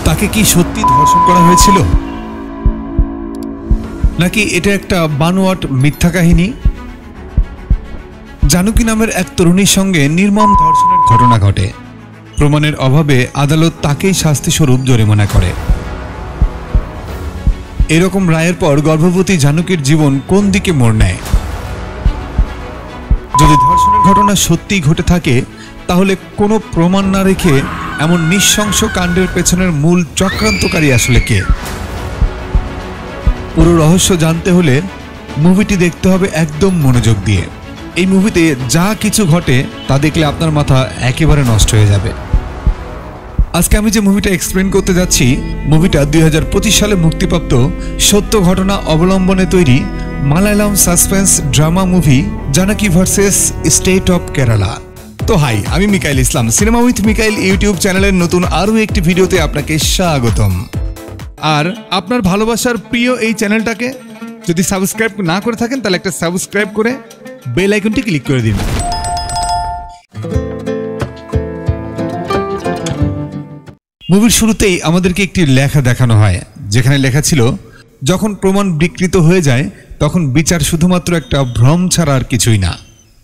তাকে কি সত্যি ধর্ষণ করা হয়েছিল, নাকি এটা একটা বানোয়াট মিথ্যা কাহিনী? জানুকি নামের এক তরুণীর সঙ্গে নির্মম ধর্ষণের ঘটনা ঘটে। প্রমাণের অভাবে আদালত তাকেই শাস্তিস্বরূপ জরিমানা করে। এরকম রায়ের পর গর্ভবতী জানুকির জীবন কোন দিকে মোড় নেয়? যদি ধর্ষণের ঘটনা সত্যিই ঘটে থাকে, তাহলে কোনো প্রমাণ না রেখে এমন নৃশংস কাণ্ডের পেছনের মূল চক্রান্তকারী আসলে কে? পুরো রহস্য জানতে হলে মুভিটি দেখতে হবে একদম মনোযোগ দিয়ে। এই মুভিতে যা কিছু ঘটে তা দেখলে আপনার মাথা একেবারে নষ্ট হয়ে যাবে। আজকে আমি যে মুভিটা এক্সপ্লেন করতে যাচ্ছি, মুভিটা 2025 সালে মুক্তিপ্রাপ্ত সত্য ঘটনা অবলম্বনে তৈরি Malayalam suspense drama movie Janaki versus state of Kerala. তো হাই, আমি Mikail Islam, cinema with Mikail YouTube চ্যানেলের নতুন আরও একটি ভিডিওতে আপনাকে স্বাগতম। আর আপনার ভালোবাসার প্রিয় এই চ্যানেলটাকে যদি সাবস্ক্রাইব না করে থাকেন, তাহলে একটা সাবস্ক্রাইব করে বেল আইকনটি ক্লিক করে দিন। মুভির শুরুতেই আমাদেরকে একটি লেখা দেখানো হয়, যেখানে লেখা ছিল, যখন প্রমাণ বিকৃত হয়ে যায় তখন বিচার শুধুমাত্র একটা ভ্রম ছাড়া আর কিছুই না।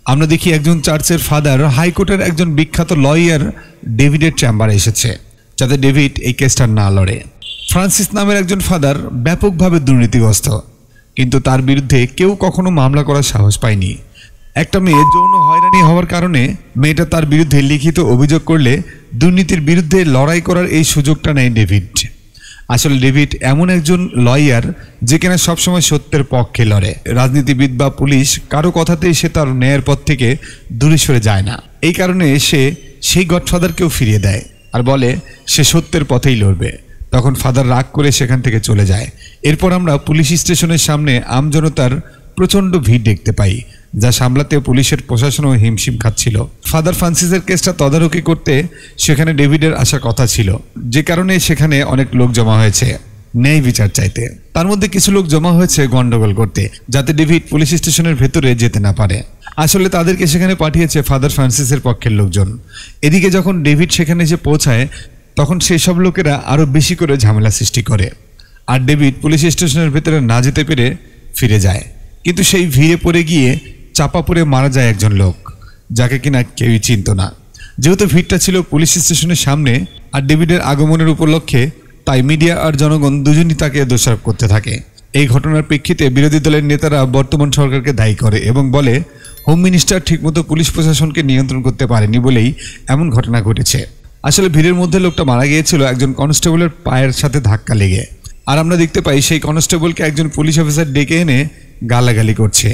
আমরা দেখি একজন চার্চের ফাদার হাইকোর্টের একজন বিখ্যাত লয়ার ডেভিডের চেম্বারে এসেছে, যাতে ডেভিড এই কেসটা না লড়ে। ফ্রান্সিস নামের একজন ফাদার ব্যাপকভাবে দুর্নীতিগ্রস্ত, কিন্তু তার বিরুদ্ধে কেউ কখনো মামলা করার সাহস পায়নি। একটা মেয়ে যৌন হয়রানি হওয়ার কারণে মেয়েটা তার বিরুদ্ধে লিখিত অভিযোগ করলে দুর্নীতির বিরুদ্ধে লড়াই করার এই সুযোগটা নেয় ডেভিড। আসলে ডেভিড এমন একজন লয়ার যে কিনা সবসময় সত্যের পক্ষে লড়ে। রাজনীতিবিদ বা পুলিশ কারো কথাতেই সে তার ন্যায়ের পথ থেকে দূরে সরে যায় না। এই কারণে সে সেই গডফাদারকেও ফিরিয়ে দেয় আর বলে সে সত্যের পথেই লড়বে। তখন ফাদার রাগ করে সেখান থেকে চলে যায়। এরপর আমরা পুলিশ স্টেশনের সামনে আমজনতার প্রচণ্ড ভিড় দেখতে পাই, যা সামলাতে পুলিশের প্রশাসনও হিমশিম খাচ্ছিল। ফাদার ফ্রান্সিসের কেসটা তদারকি করতে সেখানে ডেভিডের আসার কথা ছিল, যে কারণে সেখানে অনেক লোক জমা হয়েছে ন্যায় বিচার চাইতে। তার মধ্যে কিছু লোক জমা হয়েছে গন্ডগোল করতে, যাতে ডেভিড পুলিশ স্টেশনের ভেতরে যেতে না পারে। আসলে তাদেরকে সেখানে পাঠিয়েছে ফাদার ফ্রান্সিসের পক্ষের লোকজন। এদিকে যখন ডেভিড সেখানে এসে পৌঁছায়, তখন সেই সব লোকেরা আরও বেশি করে ঝামেলা সৃষ্টি করে, আর ডেভিড পুলিশ স্টেশনের ভেতরে না যেতে পেরে ফিরে যায়। কিন্তু সেই ভিড়ে পড়ে গিয়ে চাপা পড়ে মারা যায় একজন লোক, যাকে কিনা কেউই চিনত না। যেহেতু ভিড়টা ছিল পুলিশ স্টেশনের সামনে আর ডেভিডের আগমনের উপলক্ষে, তাই মিডিয়া আর জনগণ দুজনই তাকে দোষারোপ করতে থাকে। এই ঘটনার প্রেক্ষিতে বিরোধী দলের নেতারা বর্তমান সরকারকে দায়ী করে এবং বলে হোম মিনিস্টার ঠিকমতো পুলিশ প্রশাসনকে নিয়ন্ত্রণ করতে পারেনি বলেই এমন ঘটনা ঘটেছে। আসলে ভিড়ের মধ্যে লোকটা মারা গিয়েছিল একজন কনস্টেবলের পায়ের সাথে ধাক্কা লেগে। আর আমরা দেখতে পাই সেই কনস্টেবলকে একজন পুলিশ অফিসার ডেকে এনে গালাগালি করছে,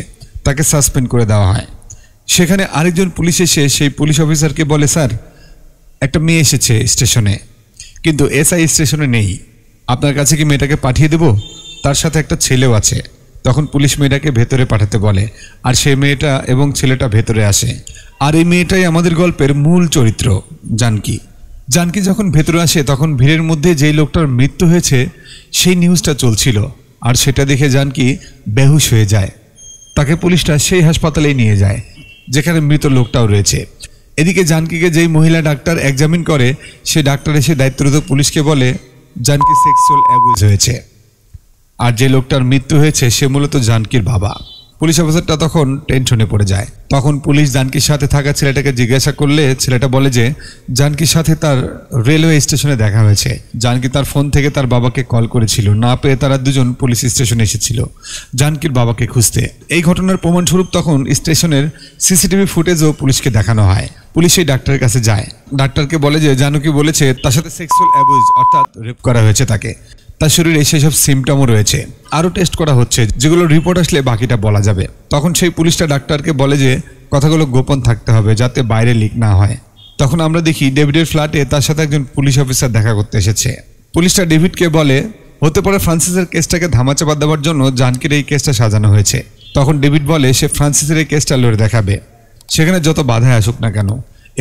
তাকে সাসপেন্ড করে দেওয়া হয়। সেখানে আরেকজন পুলিশ এসে সেই পুলিশ অফিসারকে বলে, স্যার, একটা মেয়ে এসেছে স্টেশনে, কিন্তু এসআই স্টেশনে নেই, আপনার কাছে কি মেয়েটাকে পাঠিয়ে দেব? তার সাথে একটা ছেলেও আছে। তখন পুলিশ মেয়েটাকে ভেতরে পাঠাতে বলে, আর সেই মেয়েটা এবং ছেলেটা ভেতরে আসে। আর এই মেয়েটাই আমাদের গল্পের মূল চরিত্র, জানকি। জানকি যখন ভেতরে আসে, তখন ভিড়ের মধ্যে যেই লোকটার মৃত্যু হয়েছে সেই নিউজটা চলছিল, আর সেটা দেখে জানকি বেহুশ হয়ে যায়। তাকে পুলিশটা সেই হাসপাতালেই নিয়ে যায় যেখানে মৃত লোকটাও রয়েছে। এদিকে জানকিকে যেই মহিলা ডাক্তার এক্সামিন করে, সে ডাক্তার এসে দায়িত্বরত পুলিশকে বলে জানকি সেক্সুয়াল অ্যাবিউজ হয়েছে, আর যে লোকটার মৃত্যু হয়েছে সে মূলত জানকির বাবা। পুলিশ অফিসারটা তখন টেনশনে পড়ে যায়। তখন পুলিশ জানকির সাথে থাকা ছেলেটাকে জিজ্ঞাসা করলে ছেলেটা বলে যে জানকির সাথে তার রেলওয়ে স্টেশনে দেখা হয়েছে। জানকি তার ফোন থেকে তার বাবাকে কল করেছিল, না পেয়ে তারা দুজন পুলিশ স্টেশনে এসেছিল জানকির বাবাকে খুঁজতে। এই ঘটনার প্রমাণস্বরূপ তখন স্টেশনের সিসিটিভি ফুটেজও পুলিশকে দেখানো হয়। পুলিশ সেই ডাক্তারের কাছে যায়, ডাক্তারকে বলে যে জানকি বলেছে তার সাথে সেক্সুয়াল অ্যাবিউজ অর্থাৎ রেপ করা হয়েছে তাকে। তার শরীরে সেসব সিমটমও রয়েছে, আরও টেস্ট করা হচ্ছে, যেগুলো রিপোর্ট আসলে বাকিটা বলা যাবে। তখন সেই পুলিশটা ডাক্তারকে বলে যে কথাগুলো গোপন থাকতে হবে, যাতে বাইরে লিক না হয়। তখন আমরা দেখি ডেভিডের ফ্ল্যাটে তার সাথে একজন পুলিশ অফিসার দেখা করতে এসেছে। পুলিশটা ডেভিডকে বলে হতে পারে ফ্রান্সিসের কেসটাকে ধামাচাপা দেওয়ার জন্য জানকির এই কেসটা সাজানো হয়েছে। তখন ডেভিড বলে সে ফ্রান্সিসের এই কেসটা লড়ে দেখাবে, সেখানে যত বাধায় আসুক না কেন।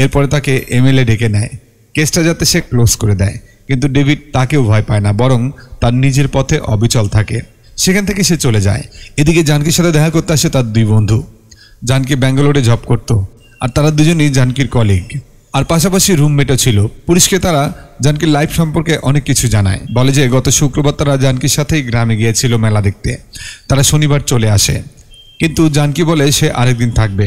এরপরে তাকে এমএলএ ডেকে নেয় কেসটা যাতে সে ক্লোজ করে দেয়, কিন্তু ডেভিড তাকেও ভয় পায় না, বরং তার নিজের পথে অবিচল থাকে। সেখান থেকে সে চলে যায়। এদিকে জানকির সাথে দেখা করতে আসে তার দুই বন্ধু। জানকি ব্যাঙ্গালোরে জব করত, আর তারা দুজনই জানকির কলিগ, আর পাশাপাশি রুমমেটও ছিল। পুলিশকে তারা জানকির লাইফ সম্পর্কে অনেক কিছু জানায়। বলে যে গত শুক্রবার তারা জানকির সাথেই গ্রামে গিয়েছিল মেলা দেখতে। তারা শনিবার চলে আসে, কিন্তু জানকি বলে সে আরেকদিন থাকবে।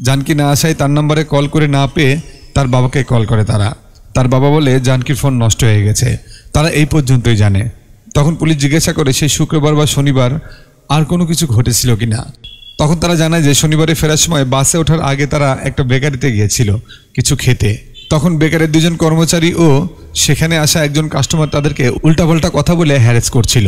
জানকি না আসায় তার নম্বরে কল করে না পেয়ে তার বাবাকে কল করে তারা। তার বাবা বলে জানকির ফোন নষ্ট হয়ে গেছে। তারা এই পর্যন্তই জানে। তখন পুলিশ জিজ্ঞাসা করে সেই শুক্রবার বা শনিবার আর কোনো কিছু ঘটেছিল কিনা। তখন তারা জানায় যে শনিবারে ফেরার সময় বাসে ওঠার আগে তারা একটা বেকারিতে গিয়েছিল কিছু খেতে। তখন বেকারের দুজন কর্মচারী ও সেখানে আসা একজন কাস্টমার তাদেরকে উল্টাপাল্টা কথা বলে হ্যারেস করছিল।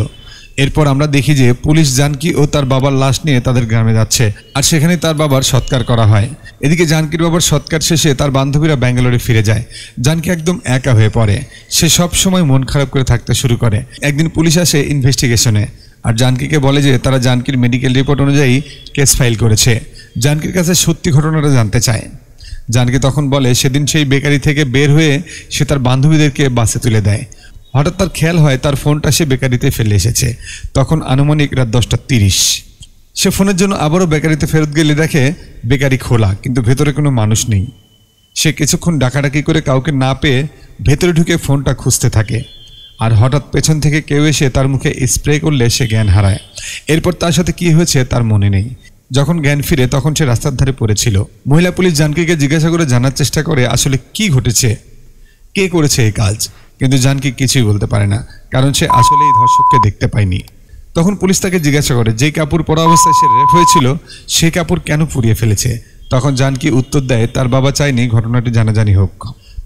এরপর আমরা দেখি যে পুলিশ জানকি ও তার বাবার লাশ নিয়ে তাদের গ্রামে যাচ্ছে, আর সেখানে তার বাবার সৎকার করা হয়। এদিকে জানকির বাবার সৎকার শেষে তার বান্ধবীরা ব্যাঙ্গালোরে ফিরে যায়। জানকি একদম একা হয়ে পড়ে। সে সব সময় মন খারাপ করে থাকতে শুরু করে। একদিন পুলিশ আসে ইনভেস্টিগেশনে, আর জানকিকে বলে যে তারা জানকির মেডিকেল রিপোর্ট অনুযায়ী কেস ফাইল করেছে। জানকির কাছে সত্যি ঘটনাটা জানতে চায়। জানকি তখন বলে সেদিন সেই বেকারি থেকে বের হয়ে সে তার বান্ধবীদেরকে বাসে তুলে দেয়। হঠাৎ তার খেয়াল হয় তার ফোনটা সে বেকারিতে ফেলে এসেছে। তখন আনুমানিক রাত 10:30। সে ফোনের জন্য আবারও বেকারিতে ফেরত গেলে দেখে বেকারি খোলা, কিন্তু ভেতরে কোনো মানুষ নেই। সে কিছুক্ষণ ডাকাডাকি করে কাউকে না পেয়ে ভেতরে ঢুকে ফোনটা খুঁজতে থাকে, আর হঠাৎ পেছন থেকে কেউ এসে তার মুখে স্প্রে করলে সে জ্ঞান হারায়। এরপর তার সাথে কি হয়েছে তার মনে নেই। যখন জ্ঞান ফিরে তখন সে রাস্তার ধারে পড়েছিল। মহিলা পুলিশ জানকিকে জিজ্ঞাসা করে জানার চেষ্টা করে আসলে কি ঘটেছে, কে করেছে এই কাজ, কিন্তু জানকি কিছুই বলতে পারে না, কারণ সে আসলে এই ধর্ষককে দেখতে পায়নি। তখন পুলিশ তাকে জিজ্ঞাসা করে যে কাপড় পরা অবস্থায় সে রেপ হয়েছিল সেই কাপড় কেন পুড়িয়ে ফেলেছে। তখন জানকি উত্তর দেয় তার বাবা চায়নি ঘটনাটি জানাজানি হোক,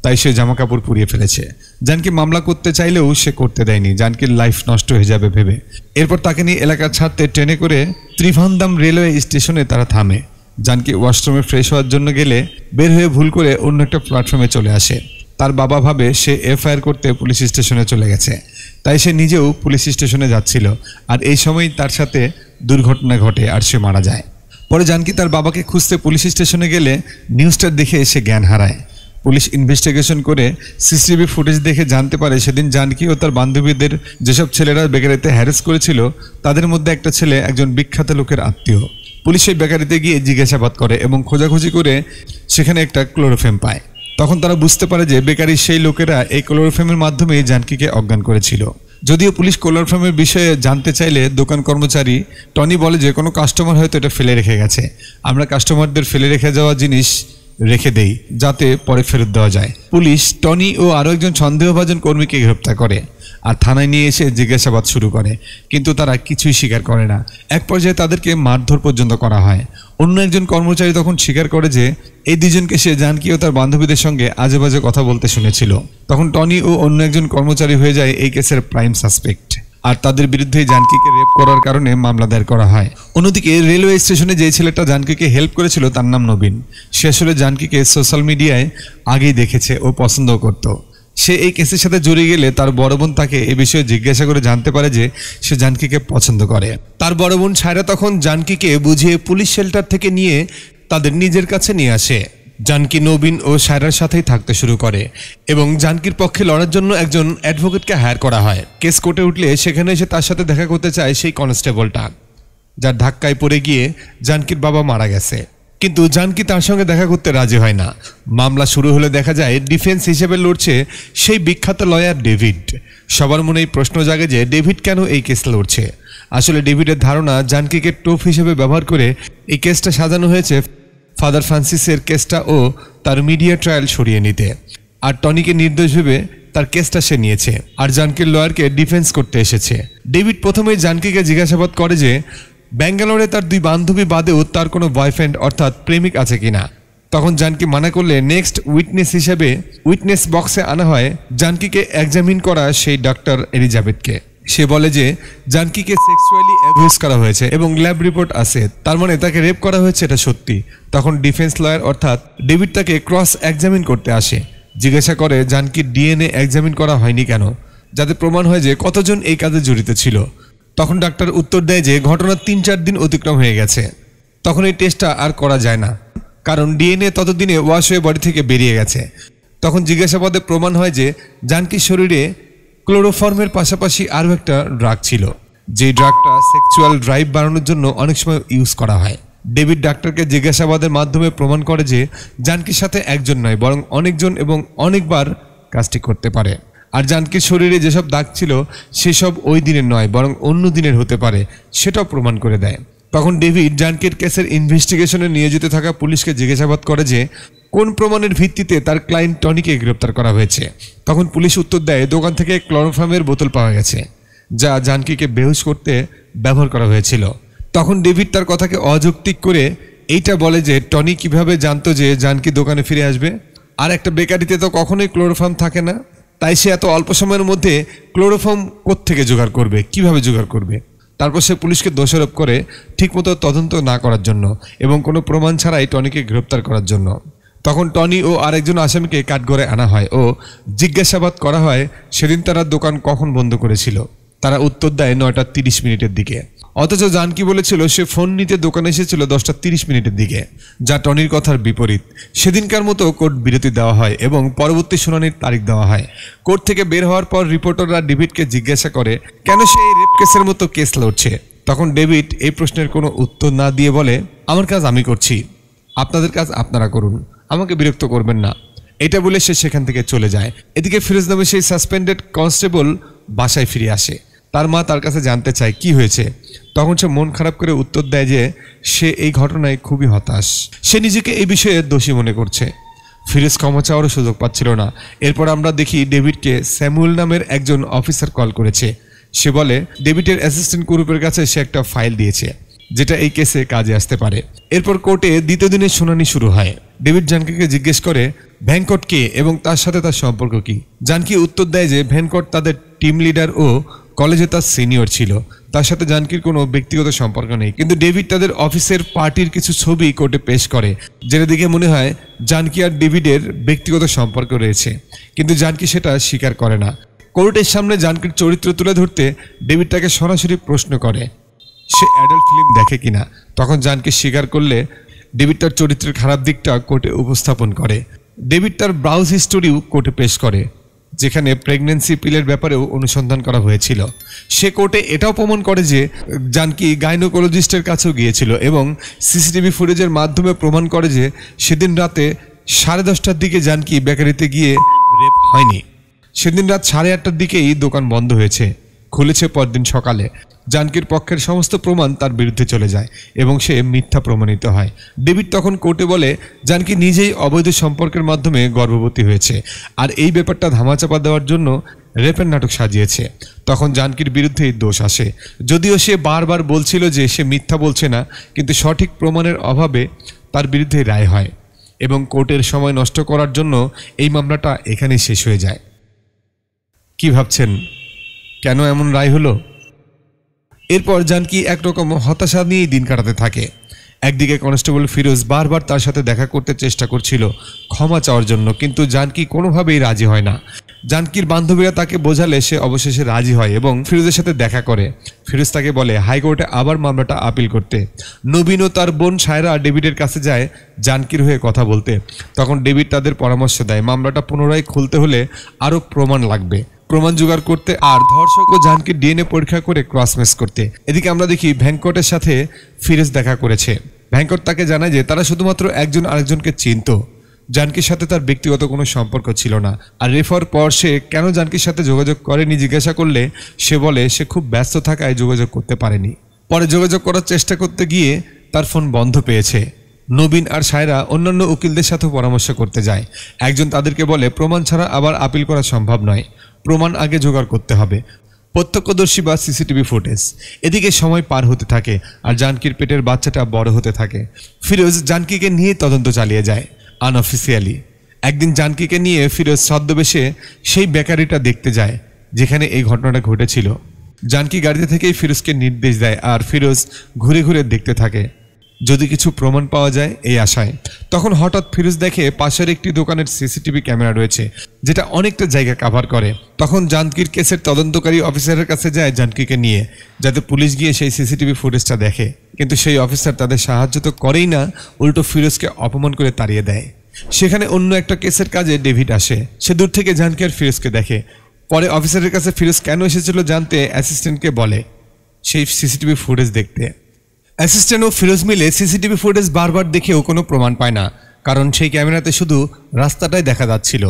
তাই সে জামা কাপড় পুড়িয়ে ফেলেছে। জানকি মামলা করতে চাইলেও সে করতে দেয়নি, জানকির লাইফ নষ্ট হয়ে যাবে ভেবে। এরপর তাকে নিয়ে এলাকা ছাড়তে ট্রেনে করে ত্রিভান্দাম রেলওয়ে স্টেশনে তারা থামে। জানকি ওয়াশরুমে ফ্রেশ হওয়ার জন্য গেলে বের হয়ে ভুল করে অন্য একটা প্ল্যাটফর্মে চলে আসে। তার বাবা ভাবে সে এফআইআর করতে পুলিশ স্টেশনে চলে গেছে, তাই সে নিজেও পুলিশ স্টেশনে যাচ্ছিল। আর এই সময় তার সাথে দুর্ঘটনা ঘটে আর সে মারা যায়। পরে জানকি তার বাবাকে খুঁজতে পুলিশ স্টেশনে গেলে নিউজটা দেখে সে জ্ঞান হারায়। পুলিশ ইনভেস্টিগেশন করে সিসিটিভি ফুটেজ দেখে জানতে পারে সেদিন জানকি ও তার বান্ধবীদের যেসব ছেলেরা বেকারিতে হ্যারেস করেছিল তাদের মধ্যে একটা ছেলে একজন বিখ্যাত লোকের আত্মীয়। পুলিশ সেই বেকারিতে গিয়ে জিজ্ঞাসাবাদ করে এবং খোঁজাখুঁজি করে সেখানে একটা ক্লোরোফর্ম পায়। তখন তারা বুঝতে পারে যে বেকারির সেই লোকেরা এই ক্লোরোফর্মের মাধ্যমেই জানকিকে অজ্ঞান করেছিল। যদিও পুলিশ ক্লোরোফর্মের বিষয়ে জানতে চাইলে দোকান কর্মচারী টনি বলে যে কোনো কাস্টমার হয়তো এটা ফেলে রেখে গেছে, আমরা কাস্টমারদের ফেলে রেখে যাওয়া জিনিস রেখে দেই যাতে পরে ফেরত দেওয়া যায়। পুলিশ টনি ও আরও একজন সন্দেহভাজন কর্মীকে গ্রেপ্তার করে আর থানায় নিয়ে এসে জিজ্ঞাসাবাদ শুরু করে, কিন্তু তারা কিছুই স্বীকার করে না। এক পর্যায়ে তাদেরকে মারধর পর্যন্ত করা হয়। অন্য একজন কর্মচারী তখন স্বীকার করে যে এই দুজনকে সে জানকি ও তার বান্ধবীদের সঙ্গে আজে বাজে কথা বলতে শুনেছিল। তখন টনি ও অন্য একজন কর্মচারী হয়ে যায় এই কেসের প্রাইম সাসপেক্ট, আর তাদের বিরুদ্ধে জানকিকে রেপ করার কারণে মামলা দায়ের করা হয়। অন্যদিকে রেলওয়ে স্টেশনে যে ছেলেটা জানকিকে হেল্প করেছিল তার নাম নবীন। সে আসলে জানকিকে সোশ্যাল মিডিয়ায় আগেই দেখেছে ও পছন্দ করত। সে এই কেসের সাথে জড়িয়ে গেলে তার বড় বোন তাকে এ বিষয়ে জিজ্ঞাসা করে জানতে পারে যে সে জানকিকে পছন্দ করে। তার বড় বোন সায়রা তখন জানকিকে বুঝিয়ে পুলিশ শেল্টার থেকে নিয়ে তাদের নিজের কাছে নিয়ে আসে। জানকি নবীন ও সায়রার সাথেই থাকতে শুরু করে এবং জানকির পক্ষে লড়ার জন্য একজন অ্যাডভোকেটকে হায়ার করা হয়। কেস কোর্টে উঠলে সেখানে এসে তার সাথে দেখা করতে চায় সেই কনস্টেবলটা, যার ধাক্কায় পড়ে গিয়ে জানকির বাবা মারা গেছে, কিন্তু জানকি তার সঙ্গে দেখা করতে রাজি হয় না। মামলা শুরু হলে দেখা যায় ডিফেন্স হিসেবে লড়ছে সেই বিখ্যাত লয়ার ডেভিড। সবার মনেই প্রশ্ন জাগে যে ডেভিড কেন এই কেস লড়ছে। আসলে ডেভিডের ধারণা জানকিকে টোপ হিসেবে ব্যবহার করে এই কেসটা সাজানো হয়েছে ফাদার ফ্রান্সিসের কেসটা ও তার মিডিয়া ট্রায়াল সরিয়ে নিতে, আর টনিকে নির্দোষ ভেবে তার কেসটা সে নিয়েছে আর জানকির লয়ারকে ডিফেন্স করতে এসেছে। ডেভিড প্রথমেই জানকিকে জিজ্ঞাসাবাদ করে যে ব্যাঙ্গালোরে তার দুই বান্ধবী বাদেও তার কোনো বয়ফ্রেন্ড অর্থাৎ প্রেমিক আছে কিনা। তখন জানকি মানা করলে নেক্সট উইটনেস হিসেবে উইটনেস বক্সে আনা হয় জানকিকে এক্সামিন করা সেই ডক্টর এলিজাবেথকে। সে বলে যে জানকিকে সেক্সুয়ালি অ্যাবিউজ করা হয়েছে এবং ল্যাব রিপোর্ট আছে, তার মানে তাকে রেপ করা হয়েছে, এটা সত্যি। তখন ডিফেন্স লয়ার অর্থাৎ ডেভিড তাকে ক্রস এক্সামিন করতে আসে, জিজ্ঞাসা করে জানকির ডিএনএ এক্সামিন করা হয়নি কেন, যাতে প্রমাণ হয় যে কতজন এই কাজে জড়িত ছিল। তখন ডাক্তার উত্তর দেয় যে ঘটনার 3-4 দিন অতিক্রম হয়ে গেছে, তখন এই টেস্টটা আর করা যায় না, কারণ ডিএনএ ততদিনে ওয়াশ হয়ে বডি থেকে বেরিয়ে গেছে। তখন জিজ্ঞাসাবাদে প্রমাণ হয় যে জানকির শরীরে ক্লোরোফর্মের পাশাপাশি আরও একটা ড্রাগ ছিল, যে ড্রাগটা সেক্সুয়াল ড্রাইভ বাড়ানোর জন্য অনেক সময় ইউজ করা হয়। ডেভিড ডাক্তারকে জিজ্ঞাসাবাদের মাধ্যমে প্রমাণ করে যে জানকির সাথে একজন নয় বরং অনেকজন এবং অনেকবার কাজটি করতে পারে। আর জানকির শরীরে যেসব দাগ ছিল সেসব ওই দিনের নয়, বরং অন্য দিনের হতে পারে, সেটাও প্রমাণ করে দেয়। তখন ডেভিড জানকির কেসের ইনভেস্টিগেশনে নিয়োজিত থাকা পুলিশকে জিজ্ঞাসাবাদ করে যে কোন প্রমাণের ভিত্তিতে তার ক্লায়েন্ট টনিকে গ্রেপ্তার করা হয়েছে। তখন পুলিশ উত্তর দেয় দোকান থেকে ক্লোরোফর্মের বোতল পাওয়া গেছে, যা জানকিকে বেহুশ করতে ব্যবহার করা হয়েছিল। তখন ডেভিড তার কথাকে অযৌক্তিক করে এইটা বলে যে টনি কিভাবে জানতো যে জানকি দোকানে ফিরে আসবে, আর একটা বেকারিতে তো কখনোই ক্লোরোফর্ম থাকে না, তাই সে এত অল্প সময়ের মধ্যে ক্লোরোফর্ম কোত্থেকে জোগাড় করবে, কিভাবে জোগাড় করবে। তারপর সে পুলিশকে দোষারোপ করে ঠিকমতো তদন্ত না করার জন্য এবং কোনো প্রমাণ ছাড়াই টনিকে গ্রেপ্তার করার জন্য। তখন টনি ও আরেকজন আসামিকে কাঠগড়ায় আনা হয় ও জিজ্ঞাসাবাদ করা হয় সেদিন তারা দোকান কখন বন্ধ করেছিল। তারা উত্তর দেয় 9:30 দিকে, অথচ জানকি বলেছিল সে ফোন নিতে দোকানে এসেছিল 10:30 দিকে, যা টনির কথার বিপরীত। সেদিনকার মতো কোর্ট বিরতি দেওয়া হয় এবং পরবর্তী শুনানির তারিখ দেওয়া হয়। কোর্ট থেকে বের হওয়ার পর রিপোর্টাররা ডেভিডকে জিজ্ঞাসা করে কেন সে এই রেপ কেসের মতো কেস লড়ছে। তখন ডেভিড এই প্রশ্নের কোনো উত্তর না দিয়ে বলে, আমার কাজ আমি করছি, আপনাদের কাজ আপনারা করুন, আমাকে বিরক্ত করবেন না। এটা বলে সে সেখান থেকে চলে যায়। এদিকে ফিরোজ নামে সেই সাসপেন্ডেড কনস্টেবল বাসায় ফিরে আসে। তার মা তার কাছে জানতে চায় কি হয়েছে। তখন সে মন খারাপ করে উত্তর দেয় যে সে এই ঘটনায় খুবই হতাশ, সে নিজেকে এই বিষয়ে দোষী মনে করছে। ফিরোজ ক্ষমা চাওয়ারও সুযোগ পাচ্ছিল না। এরপর আমরা দেখি ডেভিডকে স্যামুয়েল নামের একজন অফিসার কল করেছে। সে বলে ডেভিডের অ্যাসিস্ট্যান্ট গ্রুপের কাছে সে একটা ফাইল দিয়েছে যেটা এই কেসে কাজে আসতে পারে। এরপর কোর্টে দ্বিতীয় দিনের শুনানি শুরু হয়। ডেভিড জানকিকে জিজ্ঞেস করে ভ্যানকট কে এবং তার সাথে তার সম্পর্ক কি। জানকি উত্তর দেয় যে ভ্যানকট তাদের টিম লিডার ও কলেজে তার সিনিয়র ছিল, তার সাথে জানকির কোনো ব্যক্তিগত সম্পর্ক নেই। কিন্তু ডেভিড তাদের অফিসের পার্টির কিছু ছবি কোর্টে পেশ করে, যেটা দেখে মনে হয় জানকি আর ডেভিডের ব্যক্তিগত সম্পর্ক রয়েছে, কিন্তু জানকি সেটা স্বীকার করে না। কোর্টের সামনে জানকির চরিত্র তুলে ধরতে ডেভিড তাকে সরাসরি প্রশ্ন করে সে অ্যাডাল্ট ফিল্ম দেখে কিনা। তখন জানকি স্বীকার করলে ডেভিড তার চরিত্রের খারাপ দিকটা কোর্টে উপস্থাপন করে। ডেভিড তার ব্রাউজ হিস্টোরিও কোর্টে পেশ করে, যেখানে প্রেগন্যান্সি পিলের ব্যাপারেও অনুসন্ধান করা হয়েছিল। সে কোর্টে এটাও প্রমাণ করে যে জানকি গাইনোকোলজিস্টের কাছেও গিয়েছিল এবং সিসিটিভি ফুটেজের মাধ্যমে প্রমাণ করে যে সেদিন রাতে 10:30টার দিকে জানকি বেকারিতে গিয়ে রেপ হয়নি। সেদিন রাত 8:30টার দিকেই দোকান বন্ধ হয়েছে, খুলেছে পরদিন সকালে। জানকির পক্ষের সমস্ত প্রমাণ তার বিরুদ্ধে চলে যায় এবং সে মিথ্যা প্রমাণিত হয়। ডেভিড তখন কোর্টে বলে জানকি নিজেই অবৈধ সম্পর্কের মাধ্যমে গর্ভবতী হয়েছে আর এই ব্যাপারটা ধামাচাপা দেওয়ার জন্য রেপের নাটক সাজিয়েছে। তখন জানকির বিরুদ্ধেই দোষ আসে, যদিও সে বারবার বলছিল যে সে মিথ্যা বলছে না, কিন্তু সঠিক প্রমাণের অভাবে তার বিরুদ্ধে রায় হয় এবং কোর্টের সময় নষ্ট করার জন্য এই মামলাটা এখানেই শেষ হয়ে যায়। কি ভাবছেন কেন এমন রায় হলো? এরপর জানকি একরকম হতাশা নিয়েই দিন কাটাতে থাকে। একদিকে কনস্টেবল ফিরোজ বারবার তার সাথে দেখা করতে চেষ্টা করছিল ক্ষমা চাওয়ার জন্য, কিন্তু জানকি কোনোভাবেই রাজি হয় না। জানকির বান্ধবীরা তাকে বোঝালে সে অবশেষে রাজি হয় এবং ফিরোজের সাথে দেখা করে। ফিরোজ তাকে বলে হাইকোর্টে আবার মামলাটা আপিল করতে। নবীন ও তার বোন সায়রা ডেভিডের কাছে যায় জানকির হয়ে কথা বলতে। তখন ডেভিড তাদের পরামর্শ দেয় মামলাটা পুনরায় খুলতে হলে আরও প্রমাণ লাগবে, প্রমাণ জোগাড় করতে আর ধর্ষক ও জানকির ডিএনএ পরীক্ষা করে ক্রস ম্যাচ করতে। এদিকে আমরা দেখি ভ্যানকটের সাথে ফিরোজ দেখা করেছে। ভ্যানকট তাকে জানায় যে তারা শুধুমাত্র একজন আরেকজনকে চিনত, জানকির সাথে তার ব্যক্তিগত কোনো সম্পর্ক ছিল না। আর রেফার পর সে কেন জানকির সাথে যোগাযোগ করেনি জিজ্ঞাসা করলে সে বলে সে খুব ব্যস্ত থাকায় যোগাযোগ করতে পারেনি। পরে যোগাযোগ করার চেষ্টা করতে গিয়ে তার ফোন বন্ধ পেয়েছে। নবীন আর সায়রা অন্যান্য উকিলদের সাথে পরামর্শ করতে যায়। একজন তাদেরকে বলে প্রমাণ ছাড়া আবার আপিল করা সম্ভব নয়, প্রমাণ আগে জোগাড় করতে হবে, প্রত্যক্ষদর্শী বা সিসিটিভি ফুটেজ। এদিকে সময় পার হতে থাকে আর জানকির পেটের বাচ্চাটা বড় হতে থাকে। ফিরোজ জানকিকে নিয়ে তদন্ত চালিয়ে যায় আনঅফিসিয়ালি। একদিন জানকিকে নিয়ে ফিরোজ ছদ্মবেশে সেই বেকারিটা দেখতে যায় যেখানে এই ঘটনাটা ঘটেছিল। জানকি গাড়িতে থেকেই ফিরোজকে নির্দেশ দেয় আর ফিরোজ ঘুরে ঘুরে দেখতে থাকে যদি কিছু প্রমাণ পাওয়া যায় এই আশায়। তখন হঠাৎ ফিরোজ দেখে পাশের একটি দোকানের সিসিটিভি ক্যামেরা রয়েছে যেটা অনেকটা জায়গা কভার করে। তখন জানকির কেসের তদন্তকারী অফিসারের কাছে যায় জানকিকে নিয়ে, যাতে পুলিশ গিয়ে সেই সিসিটিভি ফুটেজটা দেখে। কিন্তু সেই অফিসার তাদের সাহায্য তো করেই না, উল্টো ফিরোজকে অপমান করে তাড়িয়ে দেয়। সেখানে অন্য একটা কেসের কাজে ডেভিড আসে। সে দূর থেকে জানকি আর ফিরোজকে দেখে। পরে অফিসারের কাছে ফিরোজ কেন এসেছিল জানতে অ্যাসিস্ট্যান্টকে বলে সেই সিসিটিভি ফুটেজ দেখতে। অ্যাসিস্ট্যান্ট ও ফিরোজ মিলে সিসিটিভি ফুটেজ বারবার দেখেও কোনো প্রমাণ পায় না, কারণ সেই ক্যামেরাতে শুধু রাস্তাটাই দেখা যাচ্ছিল।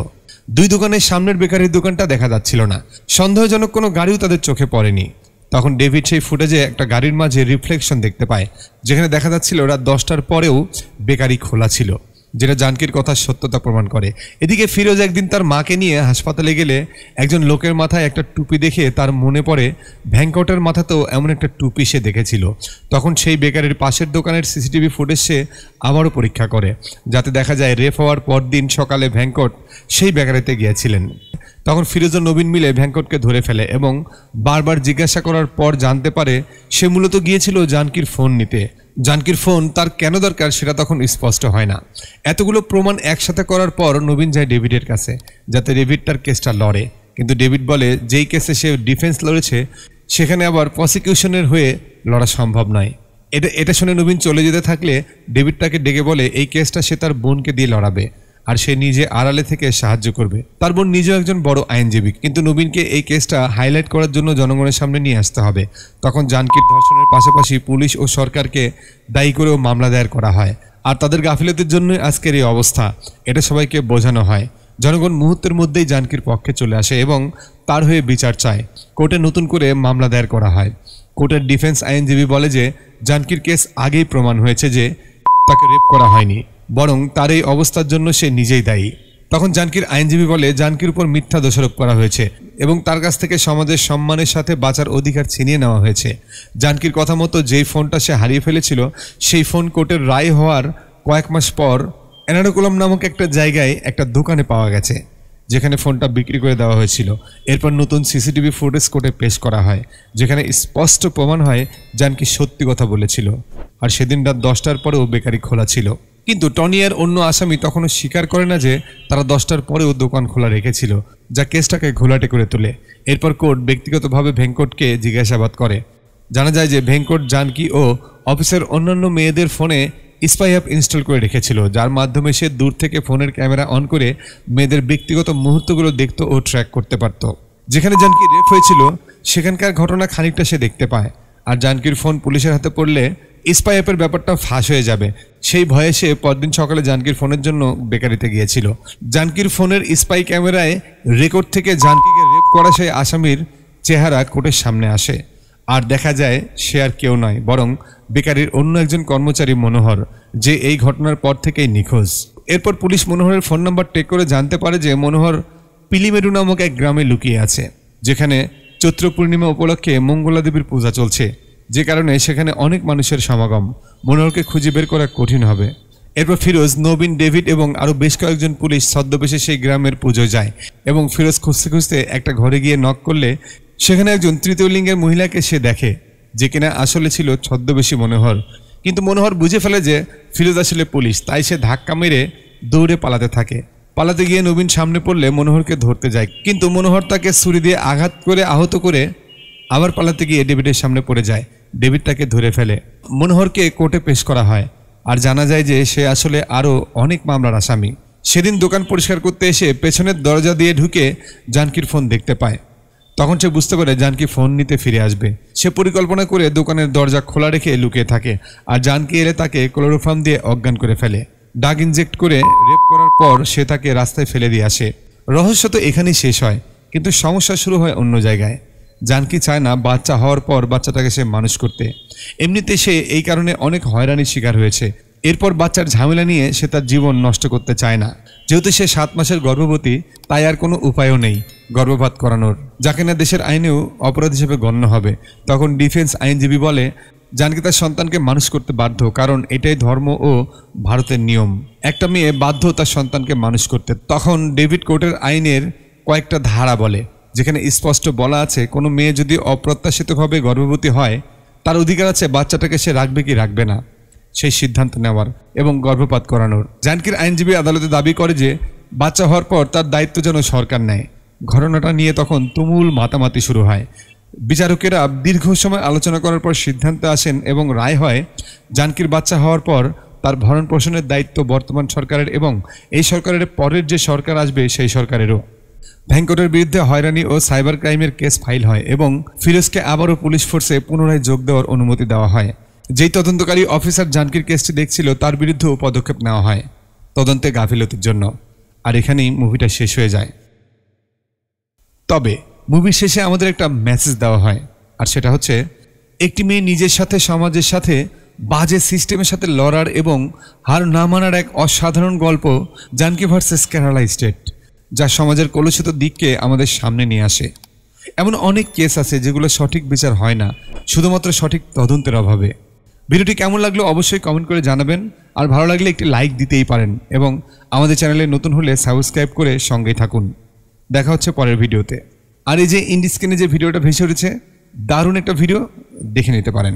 দুই দোকানের সামনের বেকারির দোকানটা দেখা যাচ্ছিল না, সন্দেহজনক কোনো গাড়িও তাদের চোখে পড়েনি। তখন ডেভিড সেই ফুটেজে একটা গাড়ির মাঝে রিফ্লেকশন দেখতে পায়, যেখানে দেখা যাচ্ছিল রাত 10টার পরেও বেকারি খোলা ছিল, যেটা জানকির কথার সত্যতা প্রমাণ করে। এদিকে ফিরোজ একদিন তার মাকে নিয়ে হাসপাতালে গেলে একজন লোকের মাথায় একটা টুপি দেখে তার মনে পড়ে ভ্যাঙ্কটের মাথাতেও এমন একটা টুপি সে দেখেছিল। তখন সেই বেকারির পাশের দোকানের সিসিটিভি ফুটেজ সে আবারও পরীক্ষা করে, যাতে দেখা যায় রেপ হওয়ার পরদিন সকালে ভ্যাঙ্কট সেই বেকারিতে গিয়েছিলেন। তখন ফিরোজ ও নবীন মিলে ভ্যাঙ্কটকে ধরে ফেলে এবং বারবার জিজ্ঞাসা করার পর জানতে পারে সে মূলত গিয়েছিল জানকির ফোন নিতে। জানকির ফোন তার কেন দরকার সেটা তখন স্পষ্ট হয় না। এতগুলো প্রমাণ একসাথে করার পর নবীন যায় ডেভিডের কাছে, যাতে ডেভিড তার কেসটা লড়ে। কিন্তু ডেভিড বলে যেই কেসে সে ডিফেন্স লড়েছে সেখানে আবার প্রসিকিউশনের হয়ে লড়া সম্ভব নয়। এটা শুনে নবীন চলে যেতে থাকলে ডেভিড তাকে ডেকে বলে এই কেসটা সে তার বোনকে দিয়ে লড়াবে, আর সে নিজে আড়ালে থেকে সাহায্য করবে। তার বোন নিজেও একজন বড় আইনজীবী, কিন্তু নবীনকে এই কেসটা হাইলাইট করার জন্য জনগণের সামনে নিয়ে আসতে হবে। তখন জানকির ধর্ষণের পাশাপাশি পুলিশ ও সরকারকে দায়ী করেও মামলা দায়ের করা হয়, আর তাদের গাফিলতির জন্য আজকের এই অবস্থা, এটা সবাইকে বোঝানো হয়। জনগণ মুহূর্তের মধ্যেই জানকির পক্ষে চলে আসে এবং তার হয়ে বিচার চায়। কোর্টে নতুন করে মামলা দায়ের করা হয়। কোর্টের ডিফেন্স আইনজীবী বলে যে জানকির কেস আগেই প্রমাণ হয়েছে যে তাকে রেপ করা হয়নি, বরং তার এই অবস্থার জন্য সে নিজেই দায়ী। তখন জানকির আইনজীবী বলে জানকির উপর মিথ্যা দোষারোপ করা হয়েছে এবং তার কাছ থেকে সমাজের সম্মানের সাথে বাঁচার অধিকার ছিনিয়ে নেওয়া হয়েছে। জানকির কথা মতো যেই ফোনটা সে হারিয়ে ফেলেছিল সেই ফোন কোর্টের রায় হওয়ার কয়েক মাস পর এনারকুলাম নামক একটা জায়গায় একটা দোকানে পাওয়া গেছে, যেখানে ফোনটা বিক্রি করে দেওয়া হয়েছিল। এরপর নতুন সিসিটিভি ফুটেজ কোর্টে পেশ করা হয়, যেখানে স্পষ্ট প্রমাণ হয় জানকি সত্যি কথা বলেছিল, আর সেদিন রাত 10টার পরেও বেকারি খোলা ছিল। কিন্তু টনি আর অন্য আসামি তখনও স্বীকার করে না যে তারা 10টার পরেও দোকান খোলা রেখেছিল, যা কেসটাকে ঘোলাটে করে তোলে। এরপর কোর্ট ব্যক্তিগতভাবে ভেঙ্কটকে জিজ্ঞাসাবাদ করে। জানা যায় যে ভেঙ্কট জানকি ও অফিসের অন্যান্য মেয়েদের ফোনে স্পাই অ্যাপ ইনস্টল করে রেখেছিল, যার মাধ্যমে সে দূর থেকে ফোনের ক্যামেরা অন করে মেয়েদের ব্যক্তিগত মুহূর্তগুলো দেখতে ও ট্র্যাক করতে পারত। যেখানে জানকি রেপ হয়েছিল সেখানকার ঘটনা খানিকটা সে দেখতে পায়, আর জানকির ফোন পুলিশের হাতে পড়লে স্পাই অ্যাপের ব্যাপারটা ফাঁস হয়ে যাবে। সেই ভয়ে সে পরদিন সকালে জানকির ফোনের জন্য বেকারিতে গিয়েছিল। জানকির ফোনের স্পাই ক্যামেরায় রেকর্ড থেকে জানকিকে রেপ করা সেই আসামির চেহারা কোর্টের সামনে আসে, আর দেখা যায় সে আর কেউ নয়, বরং বেকারির অন্য একজন কর্মচারী মনোহর, যে এই ঘটনার পর থেকেই নিখোঁজ। এরপর পুলিশ মনোহরের ফোন নাম্বার টেক করে জানতে পারে যে মনোহর পিলিমেরু নামক এক গ্রামে লুকিয়ে আছে, যেখানে চৈত্র পূর্ণিমা উপলক্ষে মঙ্গলা দেবীর পূজা চলছে, যে কারণে সেখানে অনেক মানুষের সমাগম। মনোহরকে খুঁজে বের করা কঠিন হবে। এরপর ফিরোজ, নবীন, ডেভিড এবং আরও বেশ কয়েকজন পুলিশ ছদ্মবেশে সেই গ্রামের পুজোয় যায় এবং ফিরোজ খুঁজতে খুঁজতে একটা ঘরে গিয়ে নক করলে সেখানে একজন তৃতীয় লিঙ্গের মহিলাকে সে দেখে, যে কিনা আসলে ছিল ছদ্মবেশী মনোহর। কিন্তু মনোহর বুঝে ফেলে যে ফিরোজ আসলে পুলিশ, তাই সে ধাক্কা মেরে দৌড়ে পালাতে থাকে। পালাতে গিয়ে নবীন সামনে পড়লে মনোহরকে ধরতে যায়, কিন্তু মনোহর তাকে ছুরি দিয়ে আঘাত করে আহত করে আবার পালাতে গিয়ে ডেভিডের সামনে পড়ে যায়। ডেভিড তাকে ধরে ফেলে। মনোহরকে কোর্টে পেশ করা হয়, আর জানা যায় যে সে আসলে আরও অনেক মামলার আসামি। সেদিন দোকান পরিষ্কার করতে এসে পেছনের দরজা দিয়ে ঢুকে জানকির ফোন দেখতে পায়। তখন সে বুঝতে পারে জানকি ফোন নিতে ফিরে আসবে। সে পরিকল্পনা করে দোকানের দরজা খোলা রেখে লুকিয়ে থাকে, আর জানকি এলে তাকে ক্লোরোফর্ম দিয়ে অজ্ঞান করে ফেলে। ড্রাগ ইনজেক্ট করে রেপ করার পর সে তাকে রাস্তায় ফেলে দিয়ে আসে। রহস্য তো এখানেই শেষ হয়, কিন্তু সমস্যা শুরু হয় অন্য জায়গায়। জানকি চায় না বাচ্চা হওয়ার পর বাচ্চাটাকে সে মানুষ করতে। এমনিতে সে এই কারণে অনেক হয়রানির শিকার হয়েছে। এরপর বাচ্চার ঝামেলা নিয়ে সে তার জীবন নষ্ট করতে চায় না। যেহেতু সে 7 মাসের গর্ভবতী, তাই আর কোনো উপায়ও নেই গর্ভপাত করানোর, যাকে না দেশের আইনেও অপরাধ হিসেবে গণ্য হবে। তখন ডিফেন্স আইনজীবী বলে জানকি তার সন্তানকে মানুষ করতে বাধ্য, কারণ এটাই ধর্ম ও ভারতের নিয়ম। একটা মেয়ে বাধ্য তার সন্তানকে মানুষ করতে। তখন ডেভিড কোর্টের আইনের কয়েকটা ধারা বলে, যেখানে স্পষ্ট বলা আছে কোনো মেয়ে যদি অপ্রত্যাশিতভাবে গর্ভবতী হয় তার অধিকার আছে বাচ্চাটাকে সে রাখবে কি রাখবে না সেই সিদ্ধান্ত নেওয়ার এবং গর্ভপাত করানোর। জানকির আইনজীবী আদালতে দাবি করে যে বাচ্চা হওয়ার পর তার দায়িত্ব যেন সরকার নেয়। ঘটনাটা নিয়ে তখন তুমুল মাতামাতি শুরু হয়। বিচারকেরা দীর্ঘ সময় আলোচনা করার পর সিদ্ধান্তে আসেন এবং রায় হয় জানকির বাচ্চা হওয়ার পর তার ভরণ পোষণের দায়িত্ব বর্তমান সরকারের এবং এই সরকারের পরের যে সরকার আসবে সেই সরকারেরও। ভেঙ্কটের বিরুদ্ধে হয়রানি ও সাইবার ক্রাইমের কেস ফাইল হয় এবং ফিরোজকে আবারও পুলিশ ফোর্সে পুনরায় যোগ দেওয়ার অনুমতি দেওয়া হয়। যেই তদন্তকারী অফিসার জানকির কেসটি দেখছিল তার বিরুদ্ধেও পদক্ষেপ নেওয়া হয় তদন্তে গাফিলতির জন্য। আর এখানেই মুভিটা শেষ হয়ে যায়। তবে মুভির শেষে আমাদের একটা মেসেজ দেওয়া হয়, আর সেটা হচ্ছে একটি মেয়ে নিজের সাথে, সমাজের সাথে, বাজে সিস্টেমের সাথে লড়ার এবং হার না মানার এক অসাধারণ গল্প জানকী ভার্সেস কেরালা স্টেট, যা সমাজের কলুষিত দিককে আমাদের সামনে নিয়ে আসে। এমন অনেক কেস আছে যেগুলো সঠিক বিচার হয় না শুধুমাত্র সঠিক তদন্তের অভাবে। ভিডিওটি কেমন লাগলো অবশ্যই কমেন্ট করে জানাবেন, আর ভালো লাগলে একটি লাইক দিতেই পারেন এবং আমাদের চ্যানেলে নতুন হলে সাবস্ক্রাইব করে সঙ্গেই থাকুন। দেখা হচ্ছে পরের ভিডিওতে। আর এই যে ইন্ডি স্ক্রিনে যে ভিডিওটা ভেসে উঠেছে, দারুণ একটা ভিডিও, দেখে নিতে পারেন।